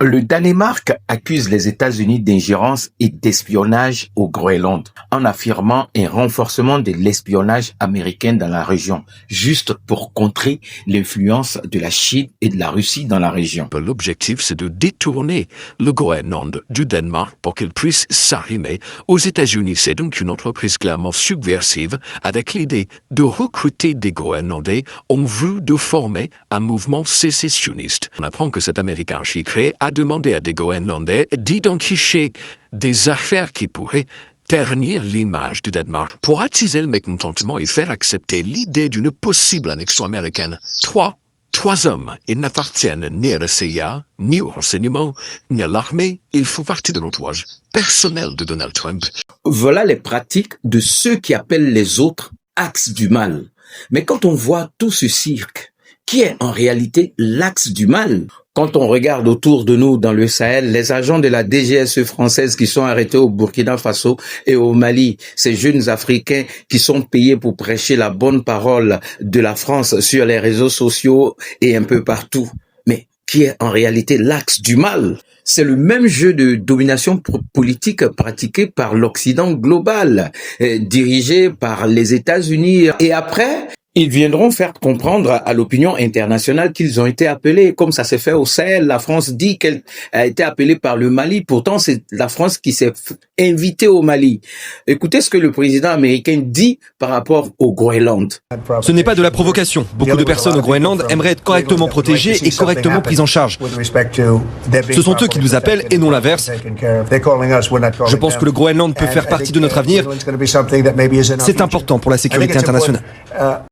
Le Danemark accuse les États-Unis d'ingérence et d'espionnage au Groenland, en affirmant un renforcement de l'espionnage américain dans la région, juste pour contrer l'influence de la Chine et de la Russie dans la région. L'objectif, c'est de détourner le Groenland du Danemark pour qu'il puisse s'arrimer aux États-Unis. C'est donc une entreprise clairement subversive avec l'idée de recruter des Groenlandais en vue de former un mouvement sécessionniste. On apprend que cet Américain chiffré a demandé à des Groenlandais d'identifier des affaires qui pourraient ternir l'image du Danemark pour attiser le mécontentement et faire accepter l'idée d'une possible annexion américaine. Trois hommes, ils n'appartiennent ni à la CIA, ni au renseignement, ni à l'armée. Ils font partie de l'entourage personnel de Donald Trump. Voilà les pratiques de ceux qui appellent les autres axes du mal. Mais quand on voit tout ce cirque, qui est en réalité l'axe du mal? Quand on regarde autour de nous dans le Sahel, les agents de la DGSE française qui sont arrêtés au Burkina Faso et au Mali, ces jeunes Africains qui sont payés pour prêcher la bonne parole de la France sur les réseaux sociaux et un peu partout. Mais qui est en réalité l'axe du mal? C'est le même jeu de domination politique pratiqué par l'Occident global, dirigé par les États-Unis. Et après, ils viendront faire comprendre à l'opinion internationale qu'ils ont été appelés, comme ça s'est fait au Sahel. La France dit qu'elle a été appelée par le Mali. Pourtant, c'est la France qui s'est invitée au Mali. Écoutez ce que le président américain dit par rapport au Groenland. Ce n'est pas de la provocation. Beaucoup de personnes au Groenland aimeraient être correctement protégées et correctement prises en charge. Ce sont eux qui nous appellent et non l'inverse. Je pense que le Groenland peut faire partie de notre avenir. C'est important pour la sécurité internationale.